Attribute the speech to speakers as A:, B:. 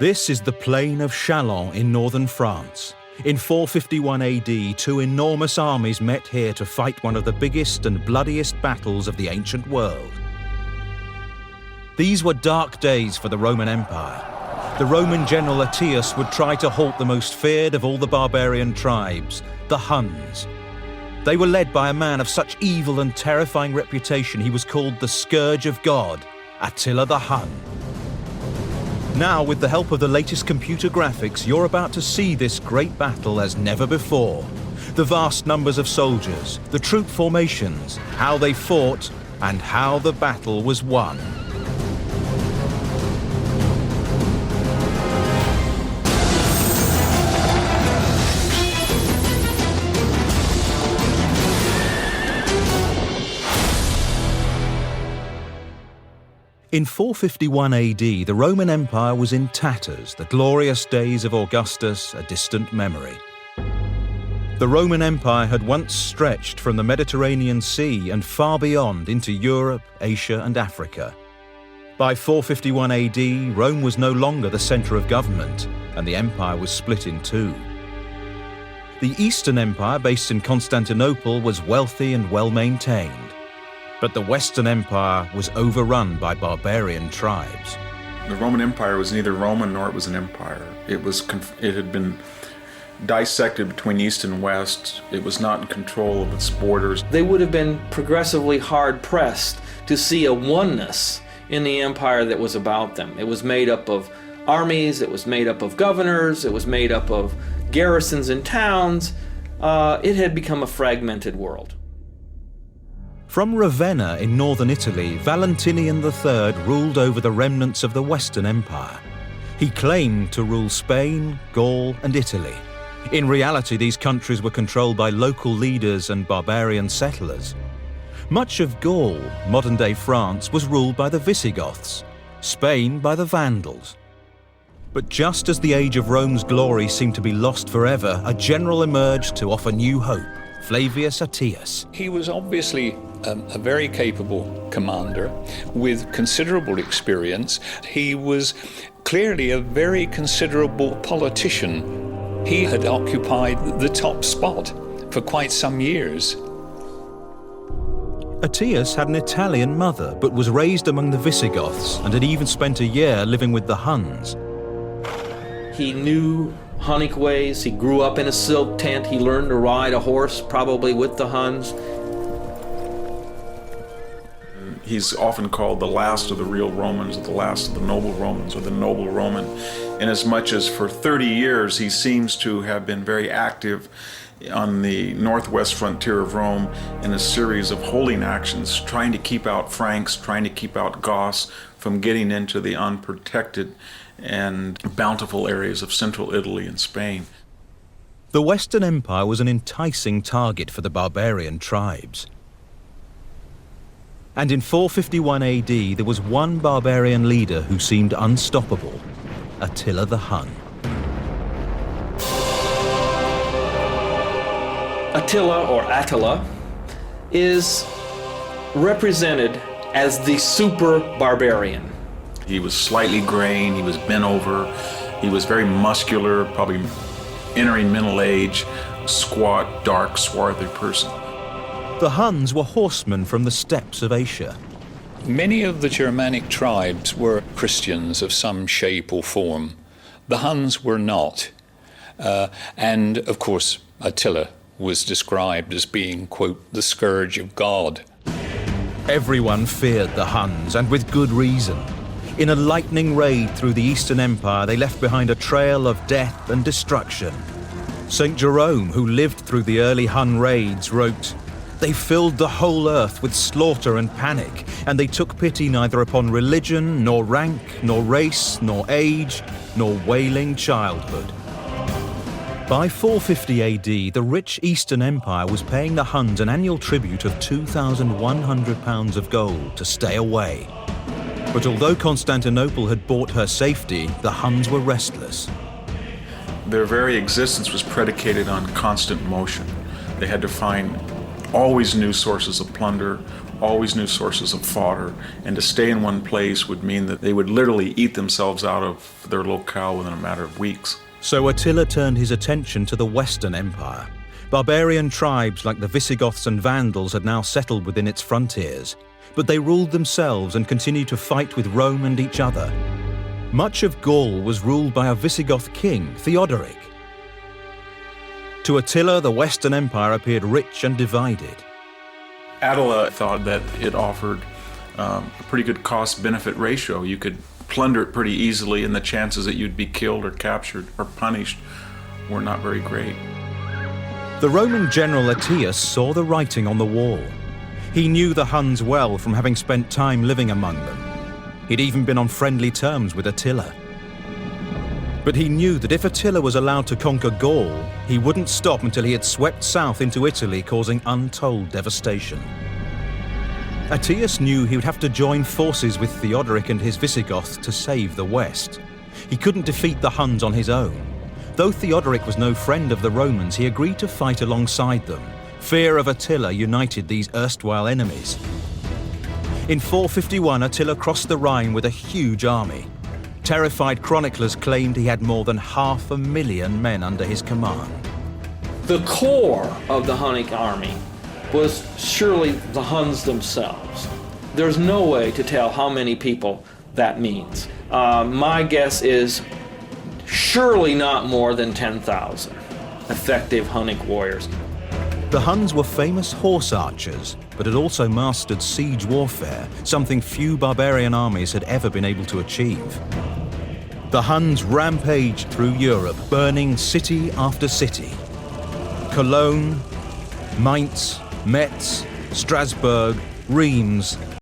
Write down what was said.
A: This is the plain of Chalons in northern France. In 451 AD, two enormous armies met here to fight one of the biggest and bloodiest battles of the ancient world. These were dark days for the Roman Empire. The Roman general Attius would try to halt the most feared of all the barbarian tribes, the Huns. They were led by a man of such evil and terrifying reputation he was called the Scourge of God, Attila the Hun. Now, with the help of the latest computer graphics, you're about to see this great battle as never before. The vast numbers of soldiers, the troop formations, how they fought, and how the battle was won. In 451 AD, the Roman Empire was in tatters, the glorious days of Augustus a distant memory. The Roman Empire had once stretched from the Mediterranean Sea and far beyond into Europe, Asia and Africa. By 451 AD, Rome was no longer the centre of government, and the empire was split in two. The Eastern Empire, based in Constantinople, was wealthy and well-maintained. But the Western Empire was overrun by barbarian tribes.
B: The Roman Empire was neither Roman nor it was an empire. It had been dissected between East and West. It was not in control of its borders.
C: They would have been progressively hard-pressed to see a oneness in the empire that was about them. It was made up of armies, it was made up of governors, it was made up of garrisons and towns. It had become a fragmented world.
A: From Ravenna in northern Italy, Valentinian III ruled over the remnants of the Western Empire. He claimed to rule Spain, Gaul and Italy. In reality, these countries were controlled by local leaders and barbarian settlers. Much of Gaul, modern-day France, was ruled by the Visigoths, Spain by the Vandals. But just as the age of Rome's glory seemed to be lost forever, a general emerged to offer new hope, Flavius Attius.
D: He was obviously a very capable commander with considerable experience. He was clearly a very considerable politician. He had occupied the top spot for quite some years.
A: Attius had an Italian mother, but was raised among the Visigoths and had even spent a year living with the Huns.
C: He knew Hunnic ways, he grew up in a silk tent, he learned to ride a horse, probably with the Huns.
B: He's often called the last of the real Romans, or the last of the noble Romans, or the noble Roman, inasmuch as for 30 years he seems to have been very active on the northwest frontier of Rome in a series of holding actions, trying to keep out Franks, trying to keep out Goths from getting into the unprotected and bountiful areas of central Italy and Spain.
A: The Western Empire was an enticing target for the barbarian tribes. And in 451 AD, there was one barbarian leader who seemed unstoppable, Attila the Hun.
C: Attila is represented as the super barbarian.
B: He was slightly graying, he was bent over, he was very muscular, probably entering middle age, squat, dark, swarthy person.
A: The Huns were horsemen from the steppes of Asia.
D: Many of the Germanic tribes were Christians of some shape or form. The Huns were not. And of course, Attila was described as being, quote, the scourge of God.
A: Everyone feared the Huns, and with good reason. In a lightning raid through the Eastern Empire, they left behind a trail of death and destruction. St. Jerome, who lived through the early Hun raids, wrote, "They filled the whole earth with slaughter and panic, and they took pity neither upon religion, nor rank, nor race, nor age, nor wailing childhood." By 450 AD, the rich Eastern Empire was paying the Huns an annual tribute of £2,100 of gold to stay away. But although Constantinople had bought her safety, the Huns were restless.
B: Their very existence was predicated on constant motion. They had to find always new sources of plunder, always new sources of fodder, and to stay in one place would mean that they would literally eat themselves out of their locale within a matter of weeks.
A: So Attila turned his attention to the Western Empire. Barbarian tribes like the Visigoths and Vandals had now settled within its frontiers, but they ruled themselves and continued to fight with Rome and each other. Much of Gaul was ruled by a Visigoth king, Theodoric. To Attila, the Western Empire appeared rich and divided.
B: Attila thought that it offered a pretty good cost-benefit ratio. You could plunder it pretty easily, and the chances that you'd be killed or captured or punished were not very great.
A: The Roman general Attius saw the writing on the wall. He knew the Huns well from having spent time living among them. He'd even been on friendly terms with Attila. But he knew that if Attila was allowed to conquer Gaul, he wouldn't stop until he had swept south into Italy, causing untold devastation. Attius knew he would have to join forces with Theodoric and his Visigoths to save the West. He couldn't defeat the Huns on his own. Though Theodoric was no friend of the Romans, he agreed to fight alongside them. Fear of Attila united these erstwhile enemies. In 451, Attila crossed the Rhine with a huge army. Terrified chroniclers claimed he had more than 500,000 men under his command.
C: The core of the Hunnic army was surely the Huns themselves. There's no way to tell how many people that means. My guess is surely not more than 10,000 effective Hunnic warriors.
A: The Huns were famous horse archers, but had also mastered siege warfare, something few barbarian armies had ever been able to achieve. The Huns rampaged through Europe, burning city after city. Cologne, Mainz, Metz, Strasbourg, Reims,